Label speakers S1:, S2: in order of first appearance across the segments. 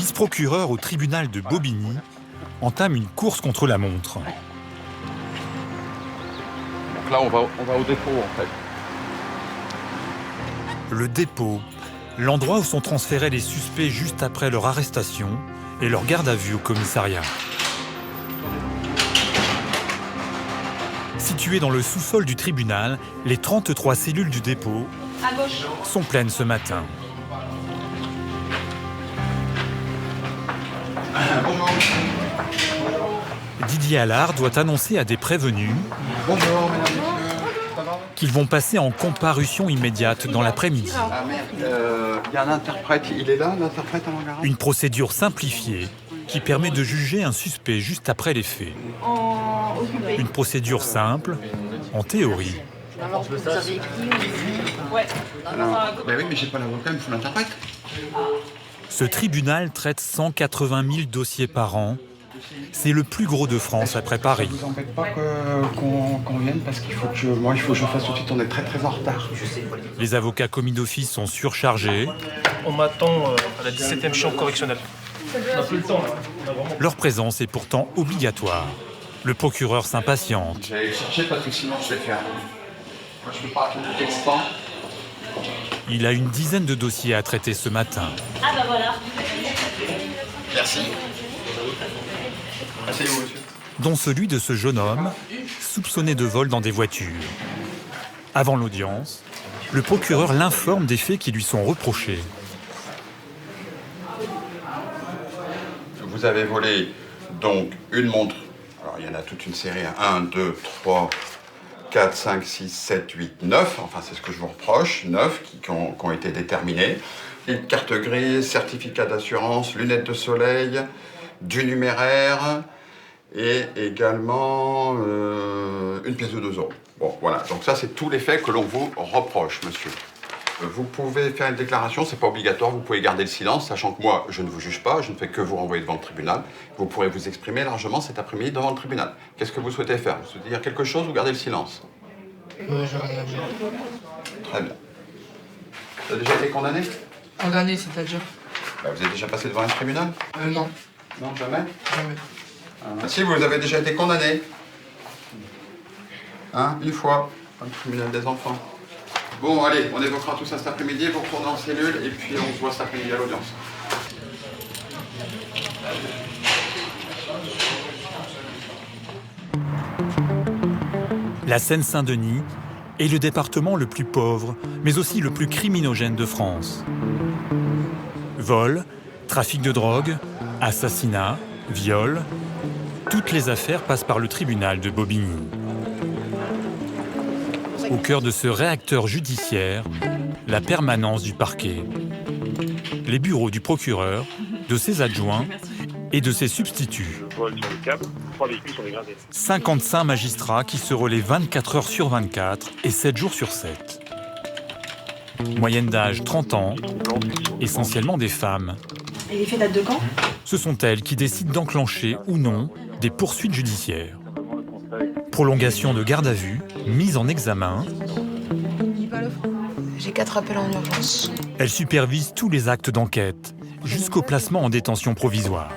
S1: L'ex-procureur au tribunal de Bobigny entame une course contre la montre.
S2: Donc là, on va au dépôt, en fait.
S1: Le dépôt, l'endroit où sont transférés les suspects juste après leur arrestation et leur garde à vue au commissariat. Situées dans le sous-sol du tribunal, les 33 cellules du dépôt sont pleines ce matin.
S2: Bonjour.
S1: Didier Allard doit annoncer à des prévenus
S2: Bonjour, mesdames, messieurs.
S1: qu'ils vont passer en comparution immédiate dans l'après-midi.
S2: Ah merde, il y a un interprète. Il est là, l'interprète à l'engagement ?
S1: Une procédure simplifiée qui permet de juger un suspect juste après les faits. Une procédure simple, en théorie.
S3: Vous avez écrit
S2: Ben oui, mais j'ai pas l'avocat, il me faut l'interprète.
S1: Ce tribunal traite 180 000 dossiers par an. C'est le plus gros de France après Paris.
S2: Ça vous embête pas qu'on vienne parce qu'il faut que je fasse tout de suite, on est très très en retard.
S1: Les avocats commis d'office sont surchargés.
S4: On m'attend à la 17e chambre correctionnelle. On n'a plus le temps là.
S1: Leur présence est pourtant obligatoire. Le procureur s'impatiente.
S2: J'allais chercher parce que sinon je vais faire. Moi je peux pas attendre tout ce temps.
S1: Il a une dizaine de dossiers à traiter ce matin.
S3: Ah bah voilà.
S2: Merci. Asseyez-vous, monsieur.
S1: Dont celui de ce jeune homme, soupçonné de vol dans des voitures. Avant l'audience, le procureur l'informe des faits qui lui sont reprochés.
S2: Vous avez volé donc une montre. Alors il y en a toute une série. 1, 2, 3, 4, 5, 6, 7, 8, 9. Enfin c'est ce que je vous reproche. 9 qui ont été déterminés. Une carte grise, certificat d'assurance, lunettes de soleil, du numéraire et également une pièce de 2 euros. Bon voilà, donc ça c'est tous les faits que l'on vous reproche, monsieur. Vous pouvez faire une déclaration, c'est pas obligatoire, vous pouvez garder le silence, sachant que moi, je ne vous juge pas, je ne fais que vous renvoyer devant le tribunal. Vous pourrez vous exprimer largement cet après-midi devant le tribunal. Qu'est-ce que vous souhaitez faire ? Vous souhaitez dire quelque chose ou garder le silence ?
S5: Je rien à dire.
S2: Très bien. Vous avez déjà été condamné ?
S5: Condamné, c'est-à-dire
S2: Vous avez déjà passé devant un tribunal ?
S5: Non,
S2: Non, jamais ?
S5: jamais.
S2: Si, vous avez déjà été condamné. Hein, une fois, dans le tribunal des enfants. Bon, allez, on évoquera tout ça cet après-midi, vous retournez en cellule et puis on se voit cet après-midi à l'audience.
S1: La Seine-Saint-Denis est le département le plus pauvre, mais aussi le plus criminogène de France. Vol, trafic de drogue, assassinat, viol, toutes les affaires passent par le tribunal de Bobigny. Au cœur de ce réacteur judiciaire, la permanence du parquet. Les bureaux du procureur, de ses adjoints et de ses substituts. 55 magistrats qui se relaient 24 heures sur 24 et 7 jours sur 7. Moyenne d'âge 30 ans, essentiellement des femmes.
S3: Et les faits datent de quand ?
S1: Ce sont elles qui décident d'enclencher ou non des poursuites judiciaires. Prolongation de garde à vue, mise en examen.
S6: J'ai 4 appels en urgence.
S1: Elle supervise tous les actes d'enquête, jusqu'au placement en détention provisoire.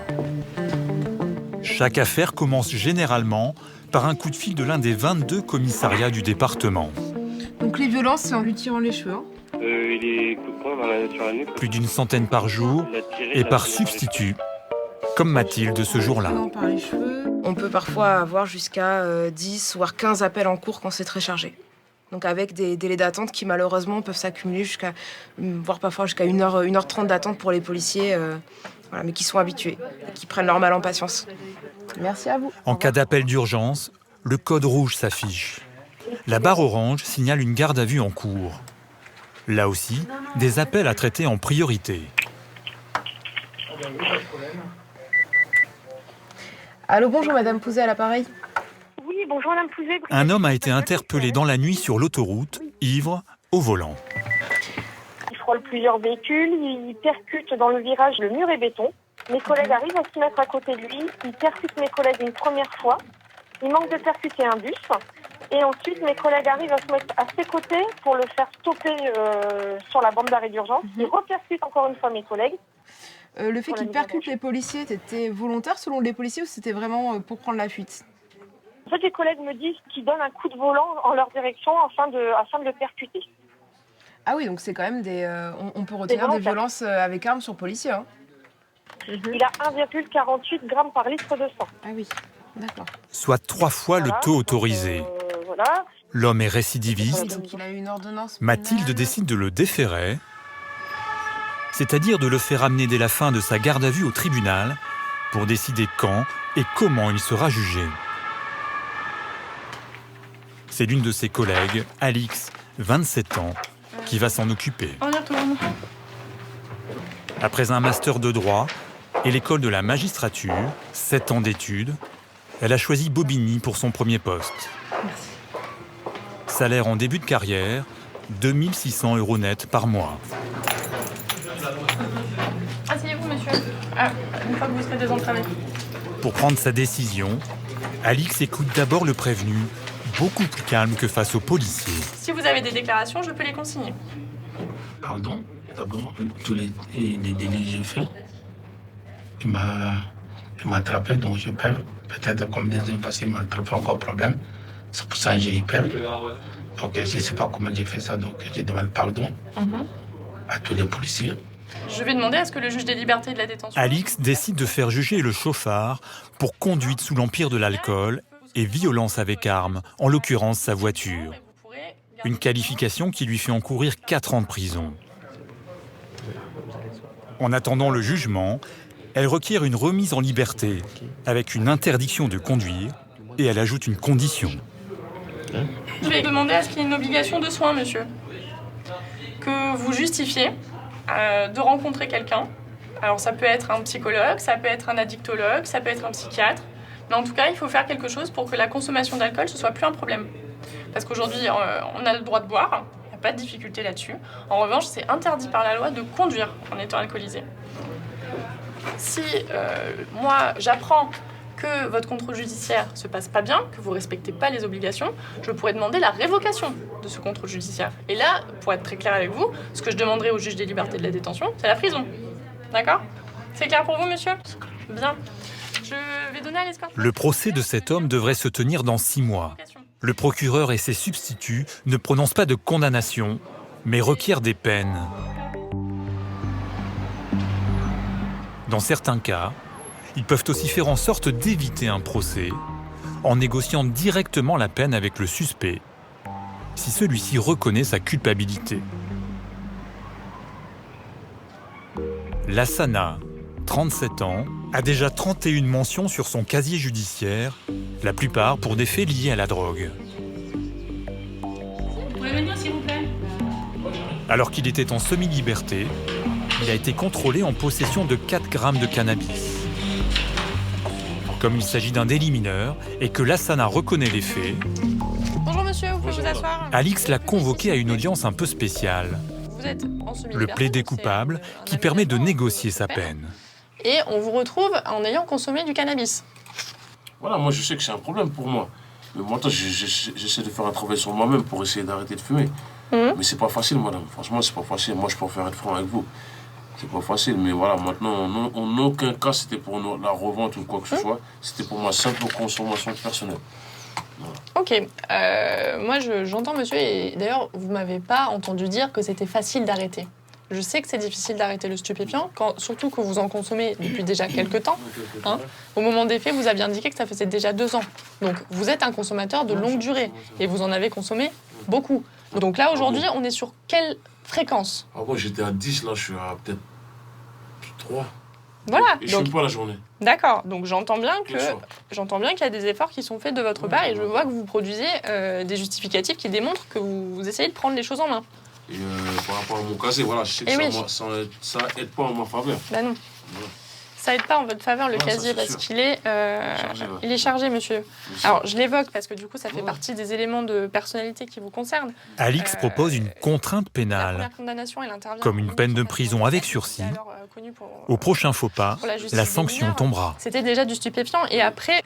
S1: Chaque affaire commence généralement par un coup de fil de l'un des 22 commissariats du département.
S6: Donc les violences, c'est en lui tirant les cheveux.
S4: Et les coups de poing sur la nuque.
S1: Plus d'une centaine par jour et par substitut, comme Mathilde ce jour-là.
S6: Non, par les cheveux. On peut parfois avoir jusqu'à 10 voire 15 appels en cours quand c'est très chargé. Donc avec des délais d'attente qui malheureusement peuvent s'accumuler jusqu'à, voire parfois jusqu'à 1h30 d'attente pour les policiers, voilà, mais qui sont habitués et qui prennent leur mal en patience. Merci à vous.
S1: En cas d'appel d'urgence, le code rouge s'affiche. La barre orange signale une garde à vue en cours. Là aussi, des appels à traiter en priorité.
S6: Allô, bonjour Madame Pouzet à l'appareil.
S7: Oui, bonjour Madame Pouzet.
S1: Un homme a été interpellé dans la nuit sur l'autoroute, ivre, au volant.
S7: Il frôle plusieurs véhicules, il percute dans le virage le mur et béton. Mes collègues arrivent à se mettre à côté de lui, il percute mes collègues une première fois, il manque de percuter un bus, et ensuite mes collègues arrivent à se mettre à ses côtés pour le faire stopper sur la bande d'arrêt d'urgence. Il repercute encore une fois mes collègues.
S6: Le fait
S7: Pour la
S6: qu'il
S7: mise en
S6: percute
S7: danger.
S6: les policiers, c'était volontaire selon les policiers ou c'était vraiment pour prendre la fuite?
S7: En fait, les collègues me disent qu'ils donnent un coup de volant en leur direction afin de le percuter.
S6: Ah oui, donc c'est quand même on peut retenir des
S7: volontaire.
S6: violences avec armes sur policier. Hein.
S7: Il a 1,48 grammes par litre de sang.
S6: Ah oui, d'accord.
S1: Soit 3 fois le
S7: Voilà,
S1: taux
S7: donc,
S1: autorisé.
S7: Voilà.
S1: L'homme est
S6: Oui,
S1: récidiviste.
S6: donc il a eu une ordonnance
S1: Mathilde
S6: pénale.
S1: décide de le déférer, c'est-à-dire de le faire amener dès la fin de sa garde à vue au tribunal pour décider quand et comment il sera jugé. C'est l'une de ses collègues, Alix, 27 ans, qui va s'en occuper.
S3: On y retourne.
S1: Après un master de droit et l'école de la magistrature, 7 ans d'études, elle a choisi Bobigny pour son premier poste. Salaire en début de carrière, 2600 € net par mois.
S3: Asseyez-vous, monsieur. Une fois que vous serez désentravé.
S1: Pour prendre sa décision, Alix écoute d'abord le prévenu, beaucoup plus calme que face aux policiers.
S3: Si vous avez des déclarations, je peux les consigner.
S8: Pardon, d'abord, tous les délits que j'ai faits, il m'a attrapé, donc je perds. Peut-être comme deuxième passé, il m'a attrapé encore problème. C'est pour ça que j'ai perdu. Donc je ne sais pas comment j'ai fait ça, donc je demande pardon à tous les policiers.
S3: Je vais demander à ce que le juge des libertés et de la détention...
S1: Alix décide de faire juger le chauffard pour conduite sous l'empire de l'alcool et violence avec arme, en l'occurrence sa voiture. Une qualification qui lui fait encourir 4 ans de prison. En attendant le jugement, elle requiert une remise en liberté avec une interdiction de conduire et elle ajoute une condition.
S3: Je vais demander à ce qu'il y ait une obligation de soins, monsieur. Que vous justifiez de rencontrer quelqu'un. Alors ça peut être un psychologue, ça peut être un addictologue, ça peut être un psychiatre. Mais en tout cas, il faut faire quelque chose pour que la consommation d'alcool ne soit plus un problème. Parce qu'aujourd'hui, on a le droit de boire, il n'y a pas de difficulté là-dessus. En revanche, c'est interdit par la loi de conduire en étant alcoolisé. Si moi, j'apprends que votre contrôle judiciaire se passe pas bien, que vous respectez pas les obligations, je pourrais demander la révocation de ce contrôle judiciaire. Et là, pour être très clair avec vous, ce que je demanderai au juge des libertés de la détention, c'est la prison. D'accord? C'est clair pour vous, monsieur? Bien. Je vais donner à l'escorte.
S1: Le procès de cet homme devrait se tenir dans 6 mois. Le procureur et ses substituts ne prononcent pas de condamnation, mais requièrent des peines. Dans certains cas, ils peuvent aussi faire en sorte d'éviter un procès en négociant directement la peine avec le suspect, si celui-ci reconnaît sa culpabilité. Lassana, 37 ans, a déjà 31 mentions sur son casier judiciaire, la plupart pour des faits liés à la drogue.
S3: Vous pouvez venir, s'il vous plaît?
S1: Alors qu'il était en semi-liberté, il a été contrôlé en possession de 4 grammes de cannabis. Comme il s'agit d'un délit mineur et que Lassana reconnaît les faits,
S3: Bonjour, monsieur, vous pouvez vous asseoir?
S1: Alix l'a convoqué à une audience un peu spéciale,
S3: Vous êtes en
S1: le
S3: semi-liberté,
S1: plaidé
S3: donc c'est,
S1: coupable,
S3: un
S1: qui permet de
S3: aménagement
S1: négocier sa
S3: peine.
S1: peine.
S3: Et on vous retrouve en ayant consommé du cannabis.
S8: Voilà, moi je sais que c'est un problème pour moi. Mais moi, j'essaie de faire un travail sur moi-même pour essayer d'arrêter de fumer. Mais c'est pas facile, madame. Franchement, c'est pas facile. Moi, je préfère être franc avec vous. C'est pas facile, mais voilà, maintenant, en aucun cas, c'était pour la revente ou quoi que ce soit. C'était pour ma simple consommation personnelle.
S3: Ok, moi j'entends monsieur, et d'ailleurs vous m'avez pas entendu dire que c'était facile d'arrêter. Je sais que c'est difficile d'arrêter le stupéfiant, surtout que vous en consommez depuis déjà quelques temps. Hein. Au moment des faits, vous aviez indiqué que ça faisait déjà 2 ans. Donc vous êtes un consommateur de longue durée et vous en avez consommé beaucoup. Donc là aujourd'hui, on est sur quelle fréquence?
S8: Avant, j'étais à 10, là, je suis à peut-être 3.
S3: Voilà,
S8: Et je
S3: donc
S8: fume pas la journée.
S3: d'accord. Donc j'entends bien
S8: Bien sûr.
S3: qu'il y a des efforts qui sont faits de votre part et je vois que vous produisez des justificatifs qui démontrent que vous essayez de prendre les choses en main.
S8: Et par rapport à mon casier, voilà, je sais que
S3: Eh oui.
S8: ça aide pas en ma faveur.
S3: Ben non.
S8: Voilà.
S3: Ça aide pas en votre faveur le
S8: Non, ça,
S3: casier
S8: c'est
S3: parce
S8: sûr.
S3: qu'il est,
S8: Chargé, ouais.
S3: il est chargé, monsieur.
S8: Bien sûr.
S3: Alors je l'évoque parce que du coup ça fait
S8: Ouais.
S3: partie des éléments de personnalité qui vous concernent.
S1: Alix propose une contrainte
S3: La
S1: pénale.
S3: première condamnation, elle intervient
S1: Comme une peine de prison avec sursis.
S3: alors, connue pour,
S1: Au prochain faux pas,
S3: pour la justice
S1: la
S3: des
S1: sanction
S3: mineurs.
S1: tombera.
S3: C'était déjà du stupéfiant et après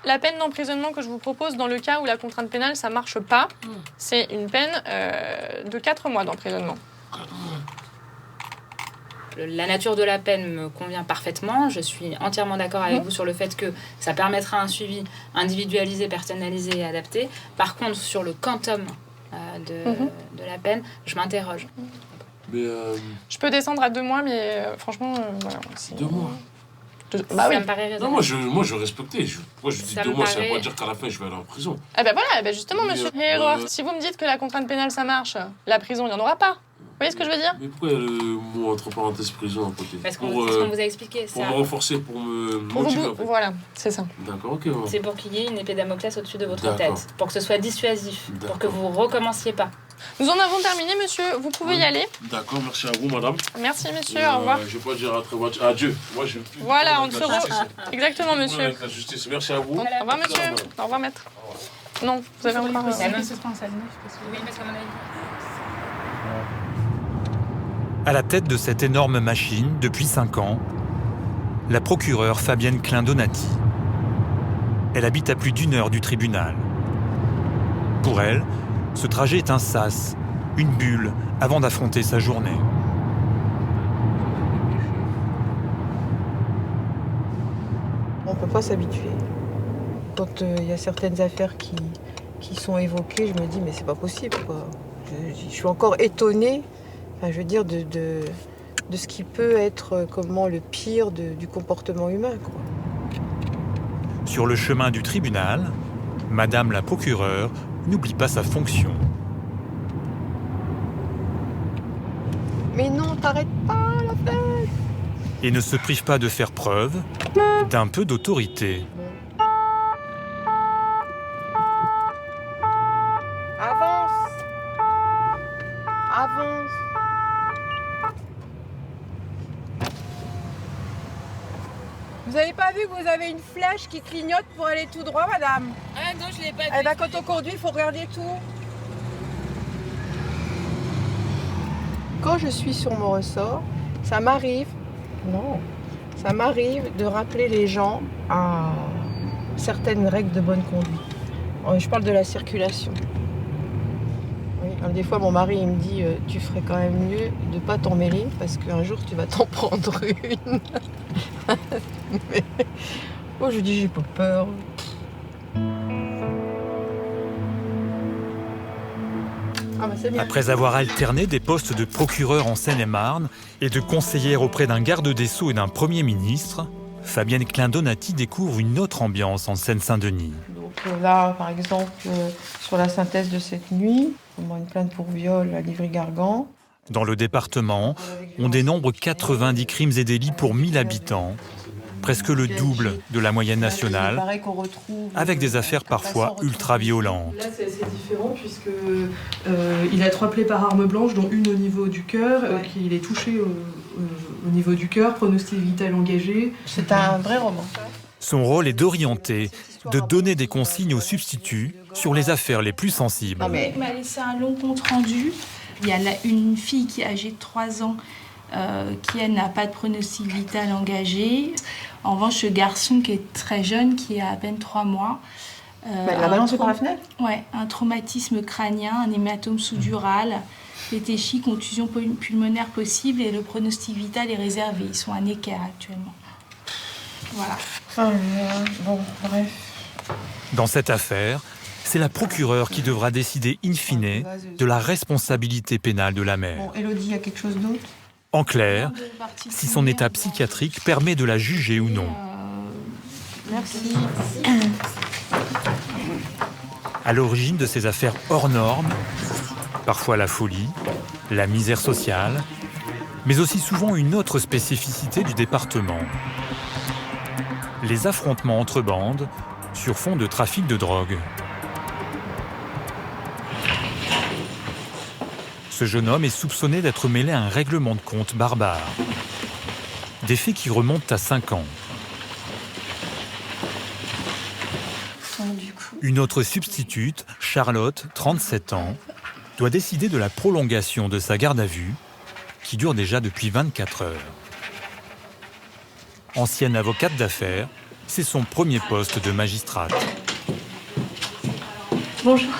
S3: la peine d'emprisonnement que je vous propose dans le cas où la contrainte pénale ça marche pas, c'est une peine de 4 mois d'emprisonnement.
S9: La nature de la peine me convient parfaitement. Je suis entièrement d'accord avec vous sur le fait que ça permettra un suivi individualisé, personnalisé et adapté. Par contre, sur le quantum de la peine, je m'interroge.
S10: Mais
S3: Je peux descendre à 2 mois, mais franchement, voilà.
S10: 2 mois.
S3: Bah oui.
S9: Ça me paraît raisonnable.
S10: Non, moi je respectais. Moi je dis
S9: Ça
S10: 2
S9: me
S10: mois, ça
S9: paraît-
S10: veut pas dire qu'à la fin je vais aller en prison.
S3: Eh ben voilà, eh ben justement,
S10: Mais,
S3: monsieur.
S10: euh,
S3: Si vous me dites que la contrainte pénale, ça marche, la prison, il n'y en aura pas. Vous voyez ce que je veux dire?
S10: Mais pourquoi il y a le mot entre parenthèses prison à côté?
S9: Parce qu'on
S10: Pour,
S9: c'est ce qu'on vous a expliqué.
S10: pour
S9: ça.
S10: me renforcer, pour me
S3: Pour
S10: motiver
S3: vous-
S10: en fait.
S3: Voilà, c'est ça.
S10: D'accord, ok. Ouais.
S9: C'est pour qu'il y ait une épée Damoclès au-dessus de votre
S10: D'accord.
S9: tête. Pour que ce soit dissuasif. Pour
S10: D'accord.
S9: que vous recommenciez pas.
S3: Nous en avons terminé, monsieur. Vous pouvez y aller.
S10: D'accord, merci à vous madame.
S3: Merci, monsieur.
S10: Et,
S3: Au revoir.
S10: Je vais pas dire à très adieu. Moi je vais plus.
S3: Voilà, on
S10: avec
S3: ne
S10: la
S3: se
S10: justice.
S3: Exactement,
S10: Plus
S3: monsieur.
S10: avec la justice. Merci à vous.
S3: Au revoir, monsieur. Au revoir, maître. Non, vous avez encore...
S9: La même suspense à 9. Oui, parce qu'à mon avis.
S1: À la tête de cette énorme machine, depuis 5 ans, la procureure Fabienne Klein-Donati. Elle habite à plus d'1 heure du tribunal. Pour elle, ce trajet est un sas, une bulle, avant d'affronter sa journée.
S11: On ne peut pas s'habituer. Quand il y a certaines affaires qui sont évoquées, je me dis mais c'est pas possible, quoi. Je suis encore étonnée, enfin, je veux dire, de ce qui peut être comment le pire du comportement humain, quoi.
S1: Sur le chemin du tribunal, Madame la procureure n'oublie pas sa fonction.
S11: Mais non, t'arrêtes pas la fête.
S1: Et ne se prive pas de faire preuve d'un peu d'autorité.
S11: Avance. Avance. Vous avez pas vu que vous avez une flèche qui clignote pour aller tout droit, madame?
S9: Ah non, je l'ai pas
S11: Eh ben, quand on conduit, il faut regarder tout. Quand je suis sur mon ressort, ça m'arrive de rappeler les gens à certaines règles de bonne conduite. Je parle de la circulation. Oui, alors des fois, mon mari il me dit tu ferais quand même mieux de ne pas t'en mêler parce qu'un jour, tu vas t'en prendre une. Mais moi, je dis j'ai pas peur. Ah bah, c'est bien.
S1: Après avoir alterné des postes de procureur en Seine-et-Marne et de conseillère auprès d'un garde des Sceaux et d'un Premier ministre, Fabienne Klein-Donati découvre une autre ambiance en Seine-Saint-Denis.
S11: Donc là, par exemple, sur la synthèse de cette nuit, une plainte pour viol à Livry-Gargan.
S1: Dans le département, on dénombre 90 crimes et délits pour 1000 habitants, presque le double de la moyenne nationale, avec des affaires parfois ultra-violentes.
S12: Là, c'est assez différent puisque il a 3 plaies par arme blanche, dont une au niveau du cœur, qu'il est touché au niveau du cœur, pronostic vital engagé.
S11: C'est un vrai roman.
S1: Son rôle est d'orienter, de donner des consignes aux substituts sur les affaires les plus sensibles.
S13: Il m'a laissé un long compte-rendu. Il y a une fille qui est âgée de 3 ans qui, elle, n'a pas de pronostic vital engagé. En revanche, ce garçon qui est très jeune, qui a à peine 3 mois...
S11: la balancé par la fenêtre ?
S13: Ouais, un traumatisme crânien, un hématome sous-dural, pétéchie, contusion pulmonaire possible et le pronostic vital est réservé. Ils sont à Necker actuellement. Voilà.
S11: Bon, bref.
S1: Dans cette affaire, c'est la procureure qui devra décider in fine de la responsabilité pénale de la mère.
S11: Bon, Élodie, il y a quelque chose d'autre ?
S1: En clair, si son état psychiatrique permet de la juger ou non.
S11: Merci.
S1: À l'origine de ces affaires hors normes, parfois la folie, la misère sociale, mais aussi souvent une autre spécificité du département. Les affrontements entre bandes sur fond de trafic de drogue. Ce jeune homme est soupçonné d'être mêlé à un règlement de compte barbare. Des faits qui remontent à 5 ans. Une autre substitute, Charlotte, 37 ans, doit décider de la prolongation de sa garde à vue, qui dure déjà depuis 24 heures. Ancienne avocate d'affaires, c'est son premier poste de magistrate.
S14: Bonjour.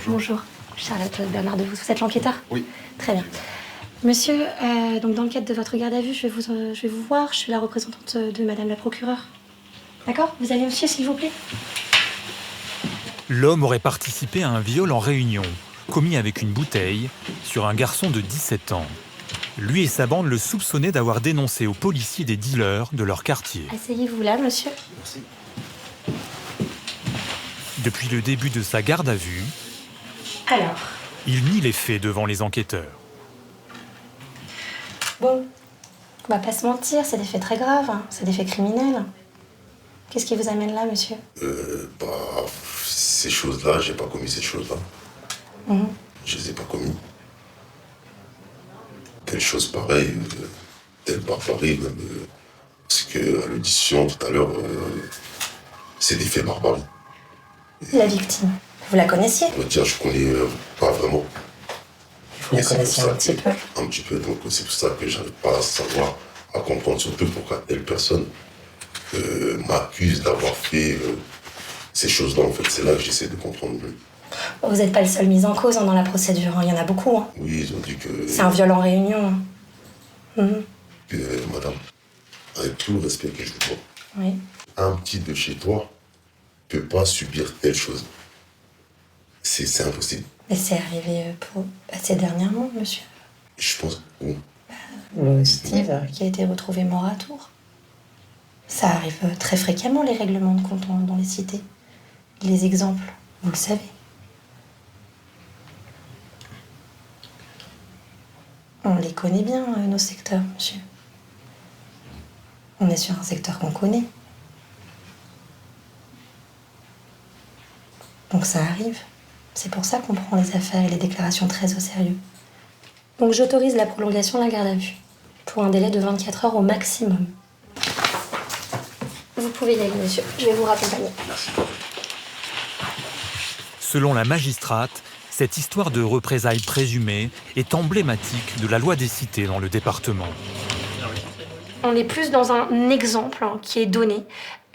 S14: Bonjour. Charlotte Bernard de vous êtes l'enquêteur ?
S2: Oui.
S14: Très bien. Monsieur, donc dans le cadre de votre garde à vue, je vais vous voir. Je suis la représentante de Madame la procureure. D'accord? Vous allez, monsieur, s'il vous plaît?
S1: L'homme aurait participé à un viol en Réunion, commis avec une bouteille, sur un garçon de 17 ans. Lui et sa bande le soupçonnaient d'avoir dénoncé aux policiers des dealers de leur quartier.
S14: Asseyez-vous là, monsieur.
S1: Merci. Depuis le début de sa garde à vue,
S14: Alors,
S1: il nie les faits devant les enquêteurs.
S14: bon, on va pas se mentir, c'est des faits très graves, hein. C'est des faits criminels. Qu'est-ce qui vous amène là, monsieur?
S15: Ces choses-là, j'ai pas commis ces choses-là. Je les ai pas commis. Telle chose pareille, telle barbarie, même. Parce qu'à l'audition, tout à l'heure, c'est des faits barbaries.
S14: La victime, vous la connaissiez?
S15: On va dire, je connais pas vraiment.
S14: Vous la connaissiez un petit peu?
S15: Un petit peu, donc c'est pour ça que j'arrive pas à savoir, à comprendre surtout pourquoi telle personne m'accuse d'avoir fait ces choses-là. En fait, c'est là que j'essaie de comprendre mieux.
S14: Vous n'êtes pas le seul mis en cause dans la procédure, hein. Il y en a beaucoup. Hein.
S15: Oui, ils ont dit que...
S14: C'est un viol en réunion. Hein.
S15: Madame, avec tout le respect que je vous dois,
S14: Oui.
S15: un petit de chez toi peut pas subir telle chose. C'est impossible.
S14: Mais c'est arrivé assez dernièrement, monsieur.
S15: Je pense où?
S14: Steve, qui a été retrouvé mort à Tours. Ça arrive très fréquemment, les règlements de compte dans les cités. Les exemples, vous le savez. On les connaît bien, nos secteurs, monsieur. On est sur un secteur qu'on connaît. Donc ça arrive. C'est pour ça qu'on prend les affaires et les déclarations très au sérieux. Donc j'autorise la prolongation de la garde à vue, pour un délai de 24 heures au maximum. Vous pouvez y aller, monsieur. Je vais vous raccompagner.
S15: Merci.
S1: Selon la magistrate, cette histoire de représailles présumées est emblématique de la loi des cités dans le département.
S14: On est plus dans un exemple qui est donné,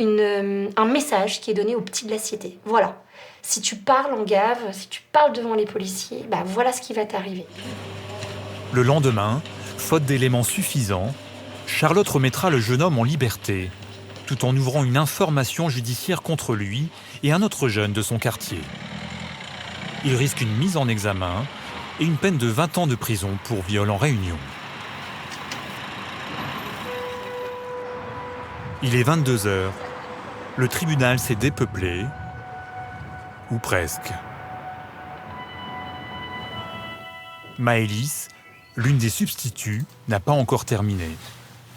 S14: un message qui est donné aux petits de la cité. Voilà. Si tu parles en gave, si tu parles devant les policiers, bah voilà ce qui va t'arriver.
S1: Le lendemain, faute d'éléments suffisants, Charlotte remettra le jeune homme en liberté, tout en ouvrant une information judiciaire contre lui et un autre jeune de son quartier. Il risque une mise en examen et une peine de 20 ans de prison pour viol en Réunion. Il est 22h. Le tribunal s'est dépeuplé, ou presque. Maëlys, l'une des substituts, n'a pas encore terminé.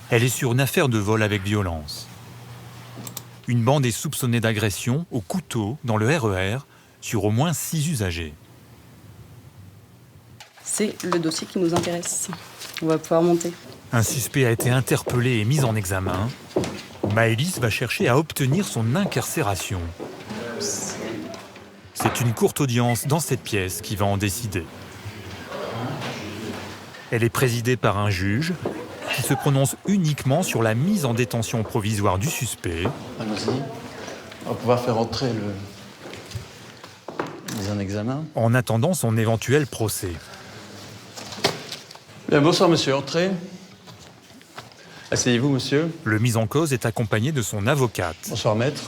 S1: Elle est sur une affaire de vol avec violence. Une bande est soupçonnée d'agression au couteau dans le RER sur au moins 6 usagers.
S16: C'est le dossier qui nous intéresse. On va pouvoir monter.
S1: Un suspect a été interpellé et mis en examen. Maëlys va chercher à obtenir son incarcération. C'est une courte audience dans cette pièce qui va en décider. Elle est présidée par un juge qui se prononce uniquement sur la mise en détention provisoire du suspect.
S17: Allons-y. On va pouvoir faire entrer le mise en examen.
S1: En attendant son éventuel procès.
S17: Bien, bonsoir monsieur, entrez. Asseyez-vous monsieur.
S1: Le mis en cause est accompagné de son avocate.
S17: Bonsoir maître.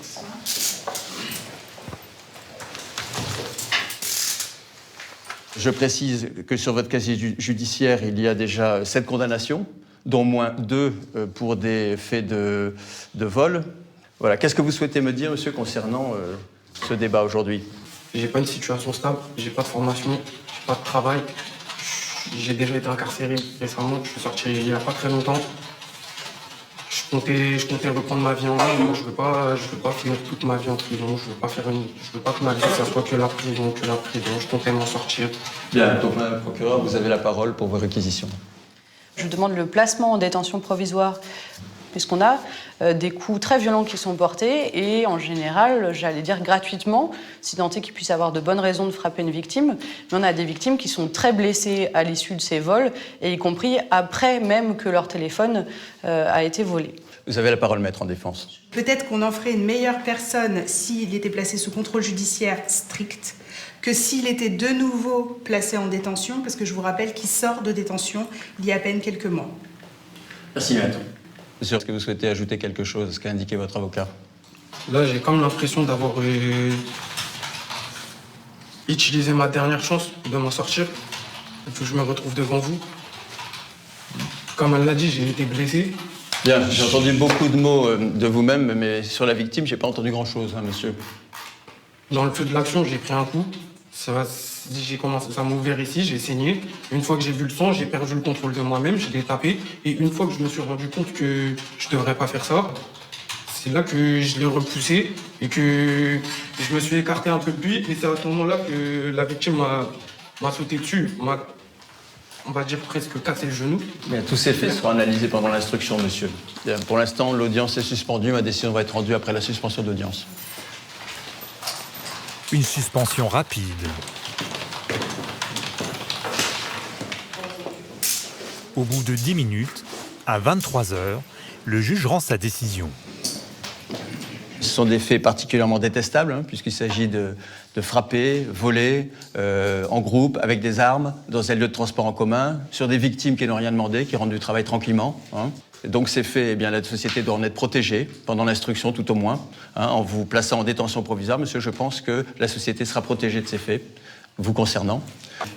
S17: Je précise que sur votre casier judiciaire, il y a déjà 7 condamnations, dont moins 2 pour des faits de vol. Voilà. Qu'est-ce que vous souhaitez me dire, monsieur, concernant ce débat aujourd'hui?
S18: J'ai pas une situation stable, j'ai pas de formation, j'ai pas de travail. J'ai déjà été incarcéré récemment, je suis sorti il y a pas très longtemps. Je comptais reprendre ma vie en main. Moi, je veux pas finir toute ma vie en prison. Je veux pas que ma vie ça soit que la prison. Je comptais m'en sortir.
S17: Bien, donc madame la procureure, vous avez la parole pour vos réquisitions.
S16: Je demande le placement en détention provisoire puisqu'on a des coups très violents qui sont portés et en général, j'allais dire gratuitement, si tant est qu'il puisse avoir de bonnes raisons de frapper une victime. Mais on a des victimes qui sont très blessées à l'issue de ces vols et y compris après même que leur téléphone a été volé.
S17: Vous avez la parole, maître, en défense.
S19: Peut-être qu'on en ferait une meilleure personne s'il était placé sous contrôle judiciaire strict, que s'il était de nouveau placé en détention, parce que je vous rappelle qu'il sort de détention il y a à peine quelques mois.
S17: Merci, maître. Monsieur, est-ce que vous souhaitez ajouter quelque chose à ce qu'a indiqué votre avocat?
S18: Là, j'ai comme l'impression d'avoir utilisé ma dernière chance de m'en sortir. Et que je me retrouve devant vous. Comme elle l'a dit, j'ai été blessé.
S17: Bien, j'ai entendu beaucoup de mots de vous-même, mais sur la victime, j'ai pas entendu grand-chose, hein, monsieur.
S18: Dans le feu de l'action, j'ai pris un coup. J'ai commencé à m'ouvrir ici, j'ai saigné. Une fois que j'ai vu le sang, j'ai perdu le contrôle de moi-même, je l'ai tapé. Et une fois que je me suis rendu compte que je devrais pas faire ça, c'est là que je l'ai repoussé et que je me suis écarté un peu de lui. Et c'est à ce moment-là que la victime m'a sauté dessus, m'a, on va dire, presque cassé le genou.
S17: Bien, tous ces faits seront analysés pendant l'instruction, monsieur. Bien, pour l'instant, l'audience est suspendue. Ma décision va être rendue après la suspension d'audience.
S1: Une suspension rapide. Au bout de 10 minutes, à 23 h, le juge rend sa décision.
S17: Ce sont des faits particulièrement détestables, hein, puisqu'il s'agit de frapper, voler, en groupe, avec des armes, dans un lieu de transport en commun, sur des victimes qui n'ont rien demandé, qui rendent du travail tranquillement. Hein. Et donc ces faits, eh bien, la société doit en être protégée, pendant l'instruction tout au moins. Hein, en vous plaçant en détention provisoire, monsieur, je pense que la société sera protégée de ces faits, vous concernant.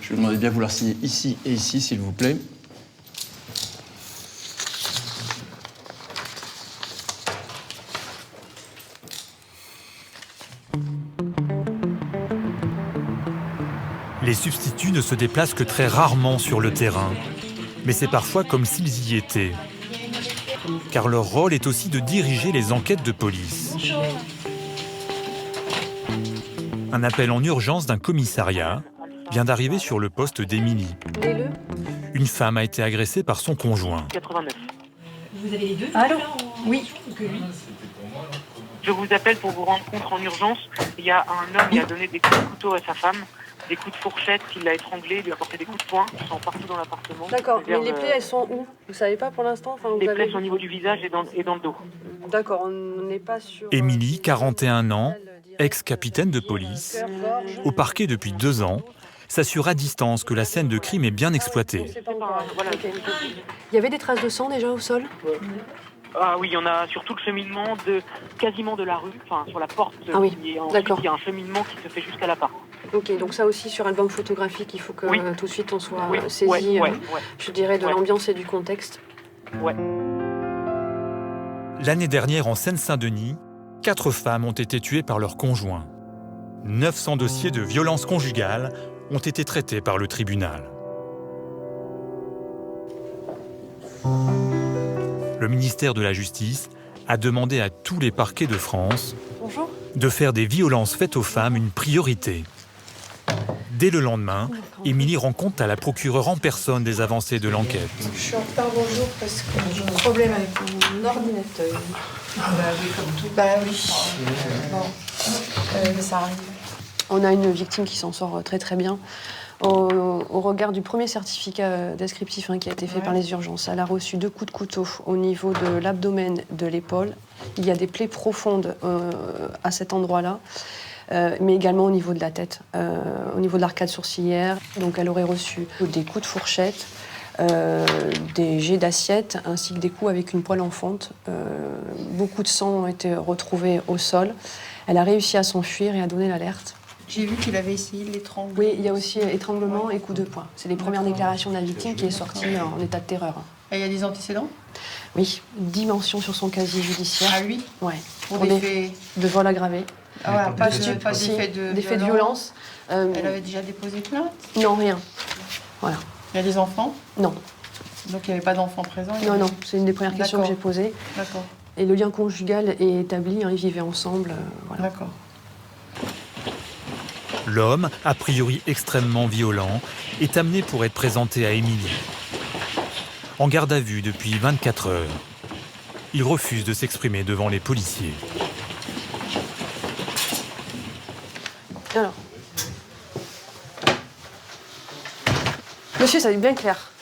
S17: Je vais vous demander de bien vouloir signer ici et ici, s'il vous plaît.
S1: Les substituts ne se déplacent que très rarement sur le terrain, mais c'est parfois comme s'ils y étaient. Car leur rôle est aussi de diriger les enquêtes de police. Un appel en urgence d'un commissariat vient d'arriver sur le poste d'Émilie. Une femme a été agressée par son conjoint.
S20: 89.
S21: Vous avez les deux?
S20: Allô?
S21: Oui.
S20: Je vous appelle pour vous rendre compte en urgence. Il y a un homme qui a donné des coups de couteau à sa femme, des coups de fourchette, il l'a étranglé, il lui a porté des coups de poing, ils sont partout dans l'appartement.
S16: D'accord, mais les plaies, elles sont où? Vous savez pas pour l'instant?
S20: Les plaies sont au niveau du visage et dans le dos.
S16: D'accord, on n'est pas sur...
S1: Émilie, 41 ans, ex-capitaine de police, au parquet depuis 2 ans, s'assure à distance que la scène de crime est bien exploitée.
S16: Il y avait des traces de sang déjà au sol?
S20: Ah oui, il y en a sur tout le cheminement quasiment de la rue, enfin sur la porte.
S16: Ah oui, d'accord.
S20: Il y a un cheminement qui se fait jusqu'à l'appart.
S16: Ok, donc ça aussi sur album photographique, il faut que tout de suite on soit saisi, je dirais, de l'ambiance et du contexte.
S20: Ouais.
S1: L'année dernière, en Seine-Saint-Denis, 4 femmes ont été tuées par leur conjoint. 900 dossiers de violences conjugales ont été traités par le tribunal. Le ministère de la Justice a demandé à tous les parquets de France de faire des violences faites aux femmes une priorité. Dès le lendemain, Émilie rend compte à la procureure en personne des avancées de l'enquête.
S11: Je suis en retard, bonjour, parce que j'ai un problème avec mon ordinateur.
S19: Bah oui, comme tout.
S11: Bah oui. Bon, ça arrive.
S16: On a une victime qui s'en sort très très bien. Au regard du premier certificat descriptif qui a été fait par les urgences, elle a reçu 2 coups de couteau au niveau de l'abdomen, de l'épaule. Il y a des plaies profondes à cet endroit-là, mais également au niveau de la tête, au niveau de l'arcade sourcilière. Donc elle aurait reçu des coups de fourchette, des jets d'assiette, ainsi que des coups avec une poêle en fonte. Beaucoup de sang ont été retrouvés au sol. Elle a réussi à s'enfuir et à donner l'alerte.
S19: J'ai vu qu'il avait essayé de l'étrangler.
S16: Oui, il y a aussi étranglement et coup de poing. C'est les premières déclarations de la victime qui est sortie en état de terreur.
S19: Et il y a des antécédents?
S16: Oui, 10 mentions sur son casier judiciaire.
S19: Ah oui?
S16: Ouais.
S19: Pour des faits
S16: de vol aggravé.
S19: Ah ouais, pas des
S16: faits de violence.
S19: Elle avait déjà déposé plainte?
S16: Non, rien. Voilà.
S19: Il y a des enfants?
S16: Non.
S19: Donc il n'y avait pas d'enfants présents?
S16: Non, c'est une des premières questions que j'ai posées.
S19: D'accord.
S16: Et le lien conjugal est établi, ils vivaient ensemble. Voilà.
S19: D'accord.
S1: L'homme, a priori extrêmement violent, est amené pour être présenté à Émilie. En garde à vue depuis 24 heures. Il refuse de s'exprimer devant les policiers.
S16: Alors. Monsieur, ça va être bien clair.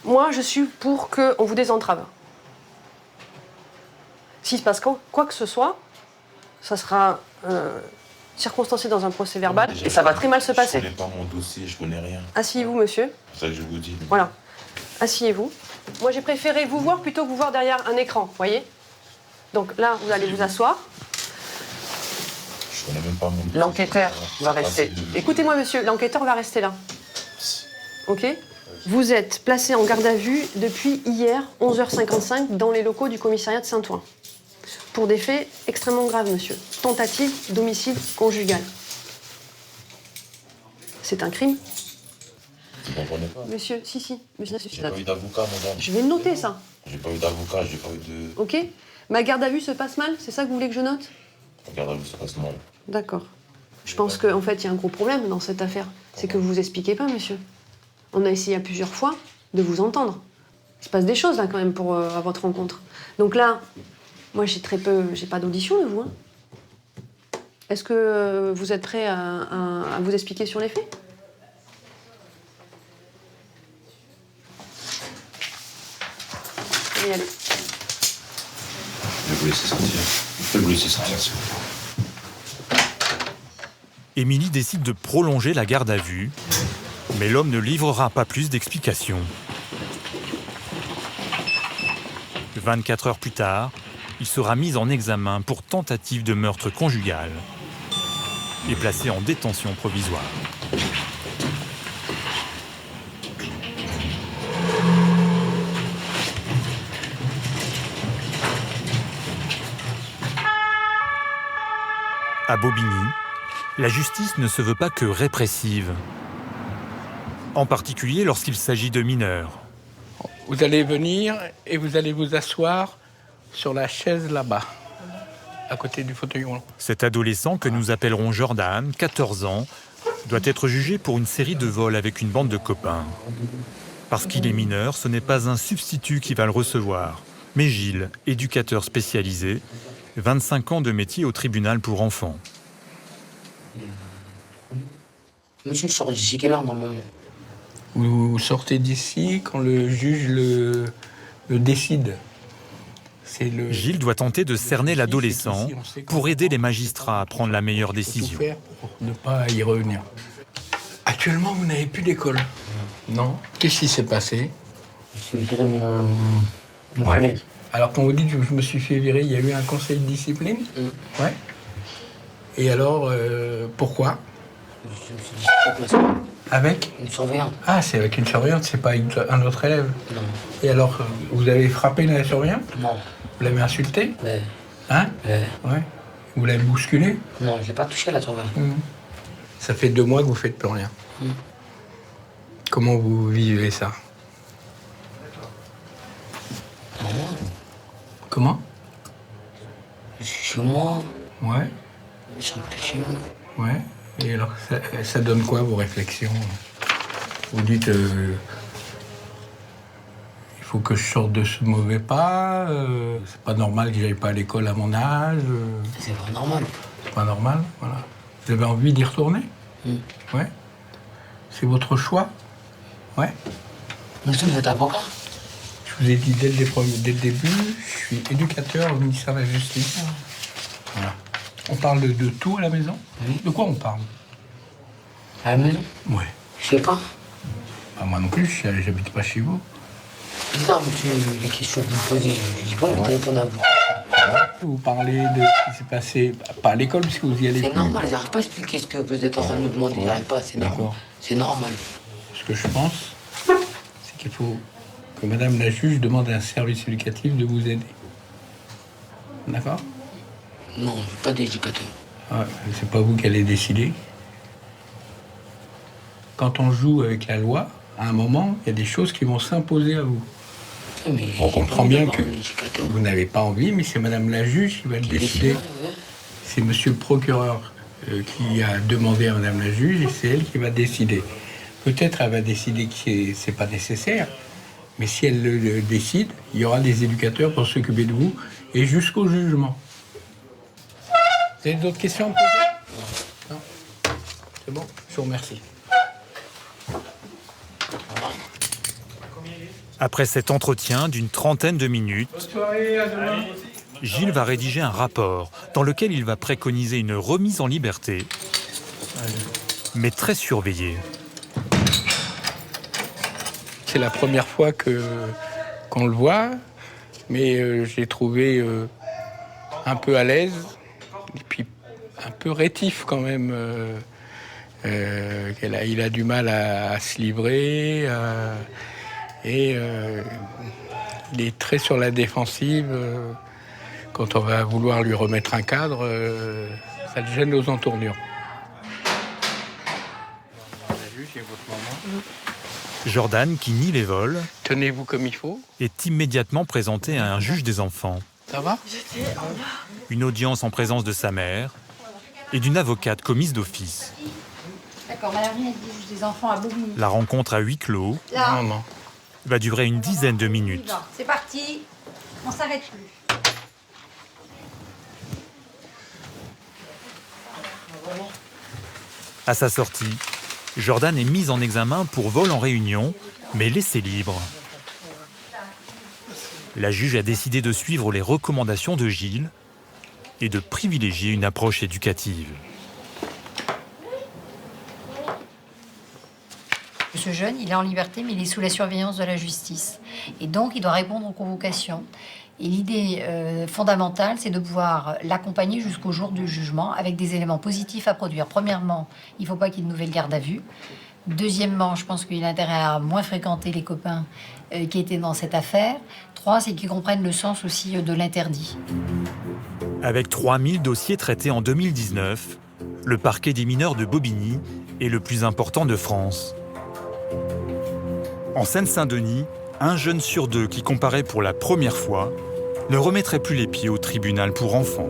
S16: Moi, je suis pour qu'on vous désentrave. S'il se passe quoi que ce soit, ça sera... circonstancié dans un procès verbal et ça va très mal se passer.
S15: Je connais pas mon dossier, je connais rien.
S16: Asseyez-vous, monsieur.
S15: C'est ça que je vous dis.
S16: Voilà. Asseyez-vous. Moi, j'ai préféré vous voir plutôt que vous voir derrière un écran, voyez? Donc là, vous allez vous asseoir.
S15: Je connais même pas mon dossier.
S16: L'enquêteur va rester. Écoutez-moi, monsieur, l'enquêteur va rester là. OK? Vous êtes placé en garde à vue depuis hier, 11h55, dans les locaux du commissariat de Saint-Ouen. Pour des faits extrêmement graves, monsieur. Tentative d'homicide conjugal. C'est un crime?
S15: Vous comprenez pas?
S16: Monsieur, si. Monsieur,
S15: J'ai pas eu d'avocat, madame.
S16: je vais le noter, ça.
S15: J'ai pas eu d'avocat, j'ai pas eu de...
S16: OK? Ma garde à vue se passe mal? C'est ça que vous voulez que je note?
S15: Regarde, ça passe mal.
S16: D'accord. Je pense qu'en fait, il y a un gros problème dans cette affaire. C'est que vous vous expliquez pas, monsieur. On a essayé à plusieurs fois de vous entendre. Il se passe des choses, là, quand même, à votre rencontre. Donc là, moi, j'ai pas d'audition de vous. Hein. Est-ce que vous êtes prêt à vous expliquer sur les faits? Allez, allez.
S15: Je vais vous laisser sortir. Je vais vous laisser sortir, s'il vous plaît.
S1: Émilie décide de prolonger la garde à vue, mais l'homme ne livrera pas plus d'explications. 24 heures plus tard, il sera mis en examen pour tentative de meurtre conjugal et placé en détention provisoire. À Bobigny, la justice ne se veut pas que répressive, en particulier lorsqu'il s'agit de mineurs.
S21: Vous allez venir et vous allez vous asseoir sur la chaise là-bas, à côté du fauteuil roulant.
S1: Cet adolescent, que nous appellerons Jordan, 14 ans, doit être jugé pour une série de vols avec une bande de copains. Parce qu'il est mineur, ce n'est pas un substitut qui va le recevoir, mais Gilles, éducateur spécialisé, 25 ans de métier au tribunal pour enfants.
S22: Monsieur, je sors d'ici quelle heure normalement?
S21: Vous sortez d'ici quand le juge le décide.
S1: Gilles doit tenter de cerner l'adolescent pour aider les magistrats à prendre la meilleure décision.
S21: Tout faire pour ne pas y revenir. Actuellement, vous n'avez plus d'école. Non. Qu'est-ce qui s'est passé?
S22: Ouais.
S21: Alors, quand vous dites que je me suis fait virer, il y a eu un conseil de discipline? Ouais. Et alors, pourquoi? Avec
S22: une surveillante.
S21: Ah, c'est avec une surveillante, c'est pas avec un autre élève?
S22: Non.
S21: Et alors, vous avez frappé la surveillante?
S22: Non.
S21: Vous l'avez insulté?
S22: Ouais.
S21: Hein?
S22: Ouais. Ouais.
S21: Vous l'avez bousculé?
S22: Non, je l'ai pas touché la surveillante.
S21: Ça fait 2 mois que vous faites plus rien. Comment vous vivez ça? Comment?
S22: Chez moi.
S21: Ouais.
S22: Je réfléchis.
S21: Ouais. Et alors, ça donne quoi, vos réflexions? Vous dites, il faut que je sorte de ce mauvais pas, c'est pas normal que j'aille pas à l'école à mon âge.
S22: C'est pas normal.
S21: C'est pas normal, voilà. Vous avez envie d'y retourner? Ouais. C'est votre choix? Ouais.
S22: Monsieur, vous êtes avocat?
S21: Je vous ai dit dès le début, je suis éducateur au ministère de la Justice. Voilà. On parle de tout à la maison?
S22: Oui.
S21: De quoi on parle?
S22: À la maison?
S21: Ouais.
S22: Je sais pas.
S21: Bah, moi non plus, j'habite pas chez vous.
S22: Putain, monsieur, les questions que vous me posez, je dis pas le téléphone à vous.
S21: Vous parlez de ce qui s'est passé, pas à l'école, puisque vous y allez.
S22: C'est normal, j'arrive pas à expliquer ce que vous êtes en train de me demander, j'arrive pas, c'est normal. C'est normal.
S21: Ce que je pense, c'est qu'il faut que madame la juge demande à un service éducatif de vous aider. D'accord?
S22: Non, pas d'éducateur.
S21: Ah, c'est pas vous qui allez décider. Quand on joue avec la loi, à un moment, il y a des choses qui vont s'imposer à vous.
S22: Mais
S21: on comprend bien que vous n'avez pas envie, mais c'est madame la juge qui va le décider. C'est monsieur le procureur qui a demandé à madame la juge et c'est elle qui va décider. Peut-être elle va décider que c'est pas nécessaire, mais si elle le décide, il y aura des éducateurs pour s'occuper de vous et jusqu'au jugement. Vous avez d'autres questions à me poser? Non. C'est bon? Je vous remercie.
S1: Après cet entretien d'une trentaine de minutes, Gilles va rédiger un rapport dans lequel il va préconiser une remise en liberté, mais très surveillée.
S21: C'est la première fois qu'on le voit, mais je l'ai trouvé un peu à l'aise, et puis un peu rétif quand même. Il a du mal à se livrer, et il est très sur la défensive. Quand on va vouloir lui remettre un cadre, ça le gêne aux entournures.
S1: Jordan, qui nie les vols,
S21: tenez-vous comme il faut,
S1: est immédiatement présenté à un juge des enfants.
S21: Ça va?
S1: Une audience en présence de sa mère et d'une avocate commise d'office.
S4: D'accord, madame dit juge des enfants à Bobigny.
S1: La rencontre à huis clos
S4: Là.
S1: va durer une dizaine de minutes.
S4: C'est parti, on s'arrête plus.
S1: À sa sortie, Jordan est mis en examen pour vol en réunion, mais laissé libre. La juge a décidé de suivre les recommandations de Gilles et de privilégier une approche éducative.
S4: Ce jeune, il est en liberté, mais il est sous la surveillance de la justice. Et donc, il doit répondre aux convocations. Et l'idée fondamentale, c'est de pouvoir l'accompagner jusqu'au jour du jugement avec des éléments positifs à produire. Premièrement, il ne faut pas qu'il y ait de nouvelle garde à vue. Deuxièmement, je pense qu'il a intérêt à moins fréquenter les copains qui étaient dans cette affaire. 3, c'est qu'ils comprennent le sens aussi de l'interdit.
S1: Avec 3000 dossiers traités en 2019, le parquet des mineurs de Bobigny est le plus important de France. En Seine-Saint-Denis, 1 jeune sur 2 qui comparaît pour la première fois ne remettrait plus les pieds au tribunal pour enfants.